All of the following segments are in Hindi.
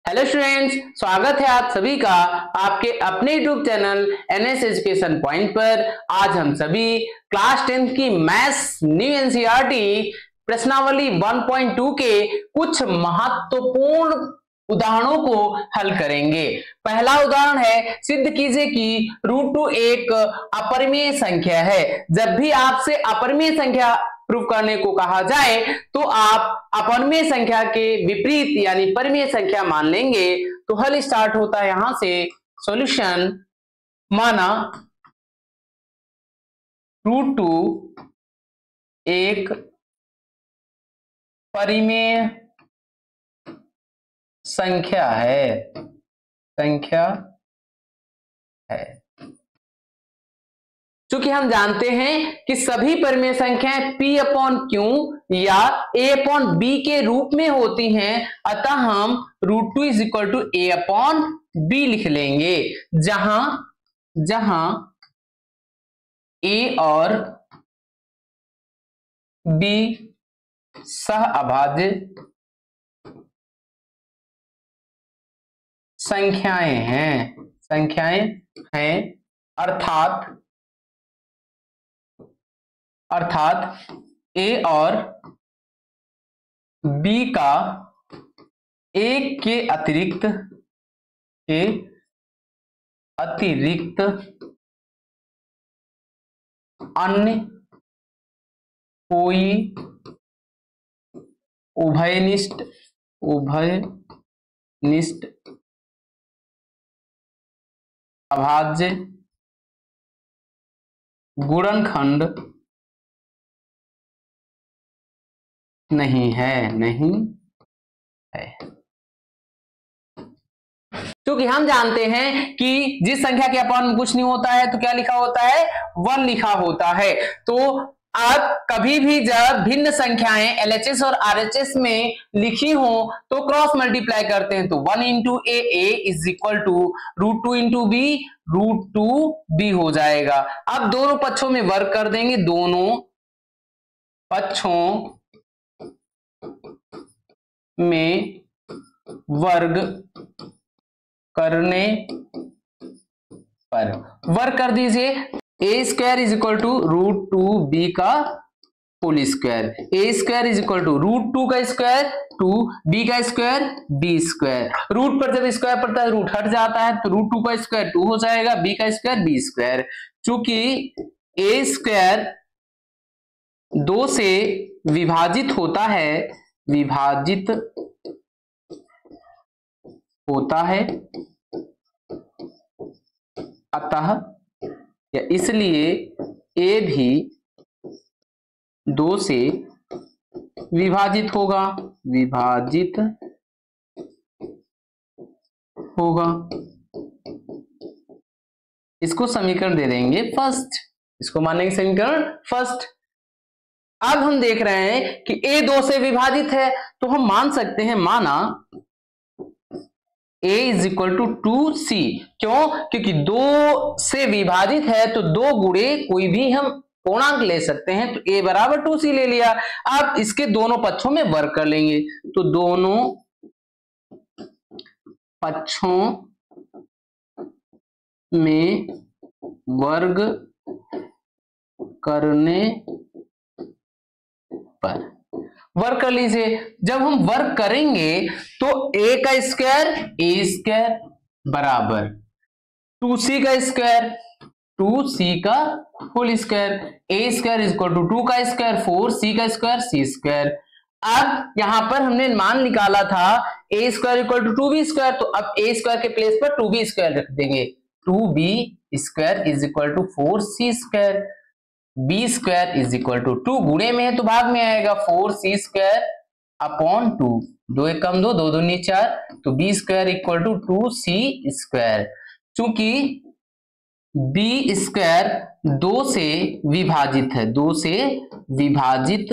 हेलो स्टूडेंट्स, स्वागत है आप सभी का आपके अपने YouTube channel NS education point पर। आज हम सभी क्लास 10 की मैथ्स न्यू एनसीईआरटी प्रश्नावली 1.2 के कुछ महत्वपूर्ण उदाहरणों को हल करेंगे। पहला उदाहरण है, सिद्ध कीजिए कि √2 एक अपरिमेय संख्या है। जब भी आपसे अपरिमेय संख्या प्रूव करने को कहा जाए तो आप अपरिमेय संख्या के विपरीत यानी परिमेय संख्या मान लेंगे। तो हल स्टार्ट होता है यहां से। सॉल्यूशन, माना √2 एक परिमेय संख्या है चूंकि हम जानते हैं कि सभी परिमेय संख्याएं P/Q या A/B के रूप में होती हैं, अतः हम √2 = A/B लिख लेंगे, जहां A और B सहअभाज्य संख्याएं हैं अर्थात A और B का एक के अतिरिक्त अन्य कोई उभयनिष्ठ अभाज्य गुणनखंड नहीं है। क्योंकि हम जानते हैं कि जिस संख्या के अपॉन में कुछ नहीं होता है तो क्या लिखा होता है, 1 लिखा होता है। तो अब कभी भी जब भिन्न संख्याएं LHS और RHS में लिखी हो तो क्रॉस मल्टीप्लाई करते हैं, तो 1 × A is equal to √2 × B √2B हो जाएगा। अब दोनों पक्षों में वर्ग कर देंगे, दोनों पक्षों में वर्ग करने पर वर्ग कर दीजिए। A² = √2B का होल स्क्वायर, A² = √2 का स्क्वायर 2, B का स्क्वायर B²। रूट पर जब स्क्वायर पड़ता है रूट हट जाता है, तो √2 का स्क्वायर 2 हो जाएगा, B का स्क्वायर B²। चूंकि A² 2 से विभाजित होता है अतः या इसलिए A भी 2 से विभाजित होगा इसको समीकरण दे देंगे फर्स्ट, इसको मानेंगे समीकरण फर्स्ट। अब हम देख रहे हैं कि A 2 से विभाजित है, तो हम मान सकते हैं, माना A = 2C। क्यों? क्योंकि 2 से विभाजित है तो 2 गुणे कोई भी हम पूर्णांक ले सकते हैं, तो A = 2C ले लिया। अब इसके दोनों पक्षों में वर्ग कर लेंगे, तो दोनों पक्षों में वर्ग करने पर वर्ग कर लीजिए। जब हम वर्ग करेंगे तो A का स्क्वायर A² बराबर 2C का स्क्वायर 2C का होल स्क्वायर, A² = 2 का स्क्वायर 4C का स्क्वायर C²। अब यहां पर हमने मान निकाला था A² = 2B², तो अब A² के प्लेस पर 2B² रख देंगे, 2B² = 4C²। B² = 2 गुणे में है तो भाग में आएगा, 4C²/2, 2 × 1 = 2, 2 × 2 = 4, तो B² = 2C²। चूंकि B² 2 से विभाजित है, 2 से विभाजित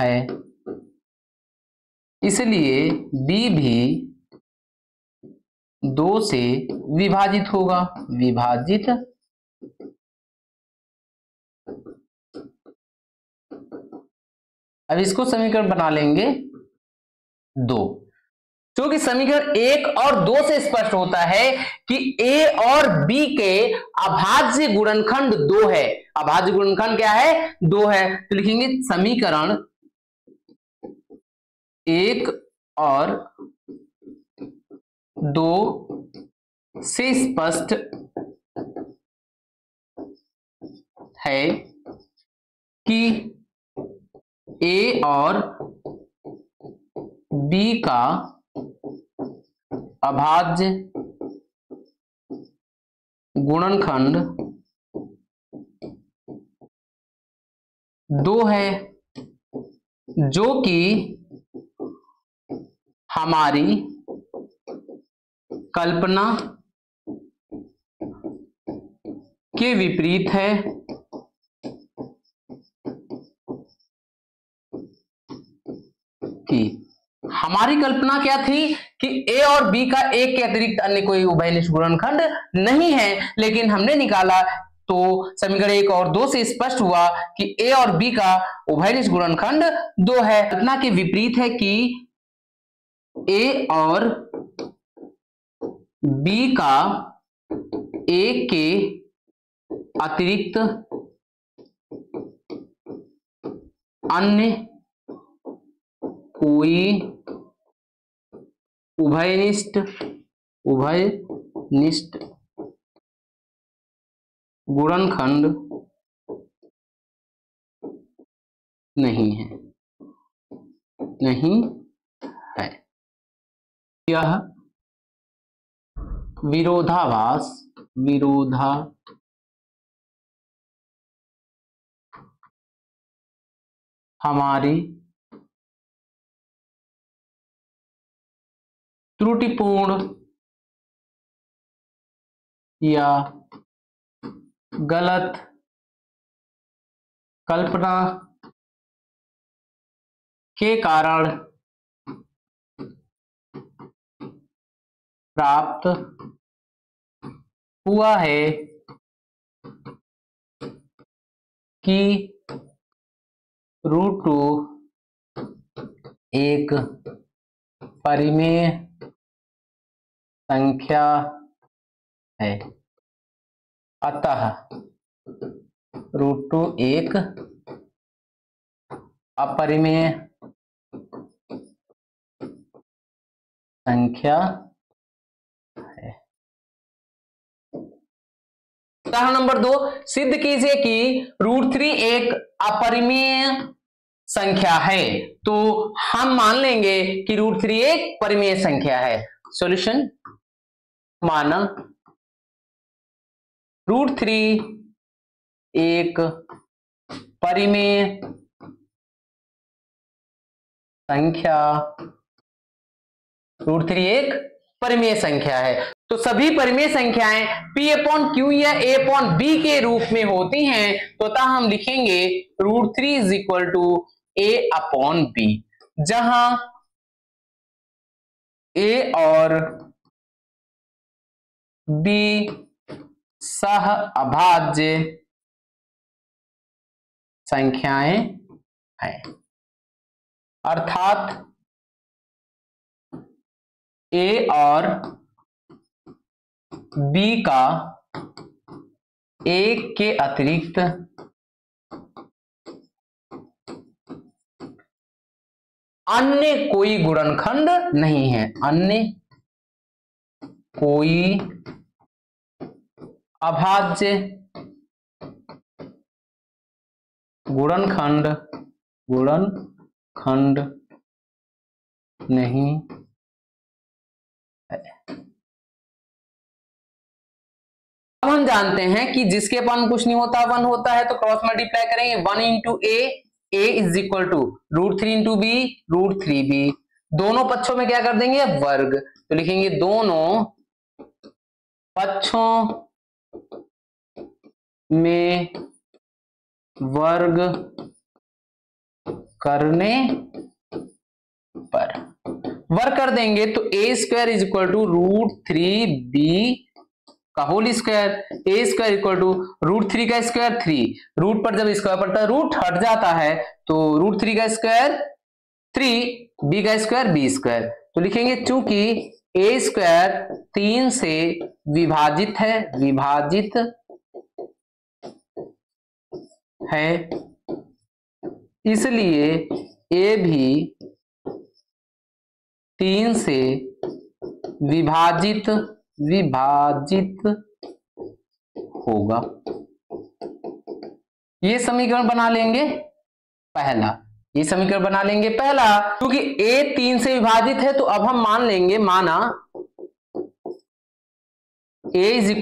है, इसलिए B भी 2 से विभाजित होगा, अब इसको समीकरण बना लेंगे 2, क्योंकि समीकरण 1 और 2 से स्पष्ट होता है कि a और b के अभाज्य गुणनखंड 2 है। अभाज्य गुणनखंड क्या है? 2 है। तो लिखेंगे समीकरण 1 और 2 से स्पष्ट है कि a और b का अभाज्य गुणनखंड 2 है, जो कि हमारी कल्पना के विपरीत है। कि हमारी कल्पना क्या थी कि a और b का एक के अतिरिक्त अन्य कोई उभयनिष्ठ गुणनखंड नहीं है, लेकिन हमने निकाला तो समीकरण 1 और 2 से स्पष्ट हुआ कि a और b का उभयनिष्ठ गुणनखंड 2 है। कल्पना के विपरीत है कि a और b का एक के अतिरिक्त अन्य कोई उभयनिष्ठ गुणनखंड नहीं है। यह विरोधाभास हमारी त्रुटिपूर्ण या गलत कल्पना के कारण प्राप्त हुआ है कि √2 एक परिमेय संख्या है, अतः √2 एक अपरिमेय संख्या है। उदाहरण नंबर 2, सिद्ध कीजिए कि √3 एक अपरिमेय संख्या है। तो हम मान लेंगे कि √3 एक परिमेय संख्या है। सॉल्यूशन, माना √3 एक परिमेय संख्या, √3 एक परिमेय संख्या है। तो सभी परिमेय संख्याएं P/Q या A/B के रूप में होती हैं, तो अतः हम लिखेंगे √3 = A/B, जहां A और B सह अभाज्य संख्याएं हैं, अर्थात A और B का एक के अतिरिक्त अन्य कोई गुणनखंड नहीं है। अन्य कोई अभाज्य गुणनखंड नहीं है। अब हम जानते हैं कि जिसके पास कुछ नहीं होता 1 होता है, तो क्रॉस मल्टीप्लाई करेंगे। 1 × A is equal to √3 × B √3B। दोनों पक्षों में क्या कर देंगे? वर्ग। तो लिखेंगे दोनों पक्षों में वर्ग करने पर वर्ग कर देंगे तो A² = √3B का whole square, A square equal to √3 का स्क्वायर 3, रूट पर जब स्क्वायर पड़ता है रूट हट जाता है तो √3 का स्क्वायर 3, बी का स्क्वायर बी स्क्वायर। तो लिखेंगे चूंकि ए स्क्वायर 3 से विभाजित है, विभाजित है, इसलिए ए भी 3 से विभाजित होगा। ये समीकरण बना लेंगे पहला, ये समीकरण बना लेंगे पहला। क्योंकि a 3 से विभाजित है तो अब हम मान लेंगे, माना a =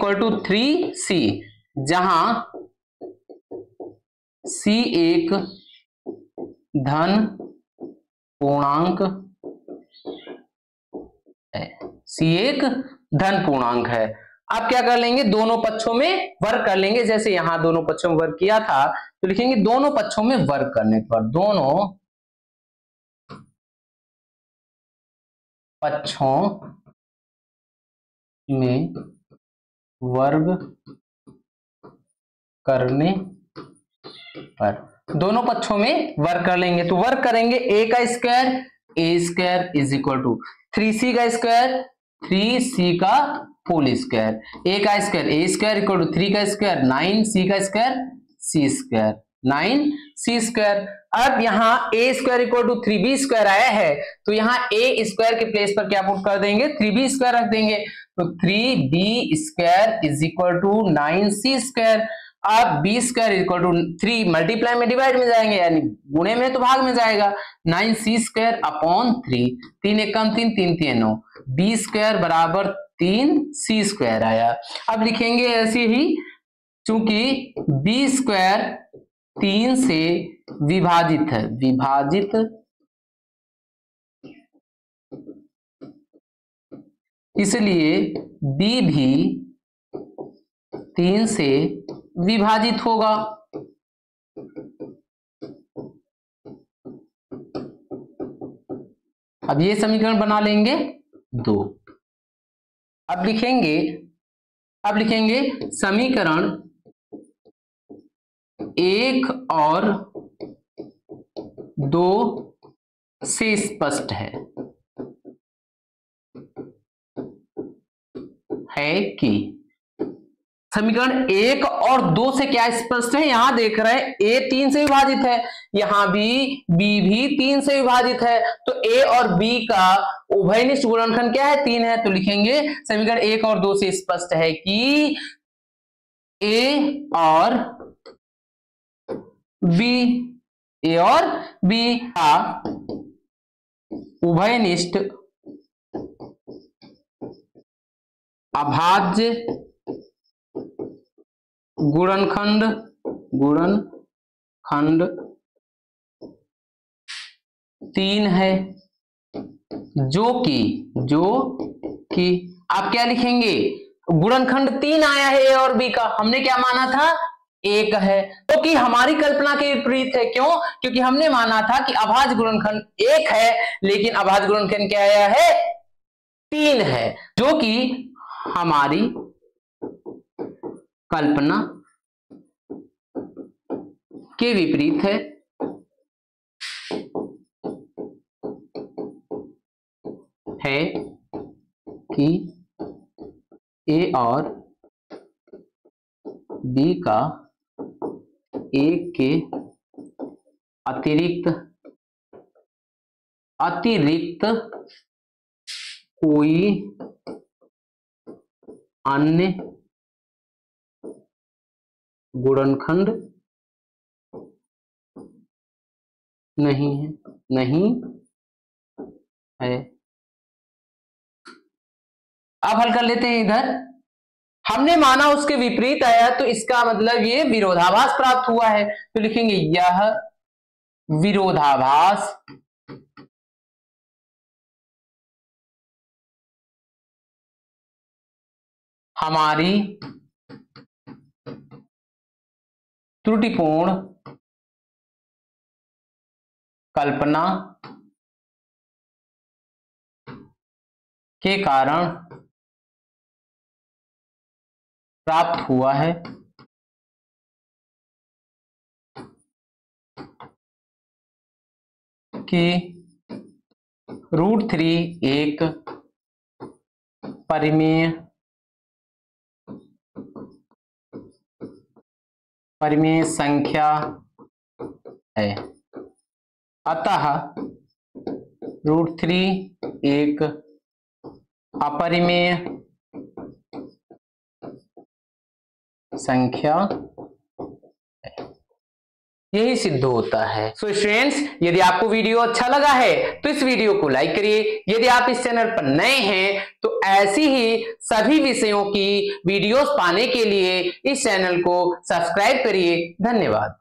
3c, जहां c एक धन पूर्णांक है, c एक धन पूर्णांक है। अब क्या कर लेंगे, दोनों पक्षों में वर्ग कर लेंगे। जैसे यहां दोनों पक्षों में वर्ग किया था तो लिखेंगे दोनों पक्षों में वर्ग करने पर, दोनों पक्षों में वर्ग करने पर, दोनों पक्षों में वर्ग कर लेंगे। तो वर्ग करेंगे a का square a square is equal to 3c का स्क्वायर 3c का होल स्क्वायर, a का square a square equal to 3 का स्क्वायर 9c का square c square 9c square. अब यहाँ a square equal to 3b square आया है तो यहाँ a स्क्वायर के प्लेस पर क्या पुट कर देंगे, 3b स्क्वायर रख देंगे। तो 3b square is equal to 9c square. अब b square equal to 3 multiply में डिवाइड में जाएंगे, यानी गुणे में तो भाग में जाएगा, 9c स्क्वायर अपॉन 3, 3 एकम 3, 3 3 9, b स्क्वायर बराबर 3c स्क्वायर आया। अब लिखेंगे ऐसे ही, चूंकि b स्क्वायर 3 से विभाजित है, विभाजित इसलिए b भी 3 से विभाजित होगा। अब ये समीकरण बना लेंगे 2। अब लिखेंगे समीकरण 1 और 2 से स्पष्ट है कि समीकरण 1 और 2 से क्या स्पष्ट है, यहां देख रहे हैं a 3 से विभाजित है, यहां भी b भी 3 से विभाजित है, तो a और b का उभयनिष्ठ गुणनखंड क्या है, 3 है। तो लिखेंगे समीकरण 1 और 2 से स्पष्ट है कि a और b का उभयनिष्ठ अभाज्य गुणनखंड 3 है, जो कि आप क्या लिखेंगे, गुणनखंड 3 आया है ए और बी का, हमने क्या माना था, 1 है, तो कि हमारी कल्पना के विपरीत है। क्यों, क्योंकि हमने माना था कि अभाज्य गुणनखंड 1 है, लेकिन अभाज्य गुणनखंड क्या आया है, 3 है, जो कि हमारी कल्पना के विपरीत है। कि ए और बी का 1 के अतिरिक्त कोई अन्य गुणनखंड नहीं है। अब हल कर लेते हैं। इधर हमने माना उसके विपरीत आया, तो इसका मतलब ये विरोधाभास प्राप्त हुआ है। तो लिखेंगे यह विरोधाभास हमारी त्रुटिपूर्ण कल्पना के कारण प्राप्त हुआ है कि √3 एक परिमेय संख्या है, अतः √3 एक अपरिमेय संख्या है। यही सिद्ध होता है। सो स्टूडेंट्स, यदि आपको वीडियो अच्छा लगा है तो इस वीडियो को लाइक करिए। यदि आप इस चैनल पर नए हैं तो ऐसी ही सभी विषयों की वीडियोस पाने के लिए इस चैनल को सब्सक्राइब करिए। धन्यवाद।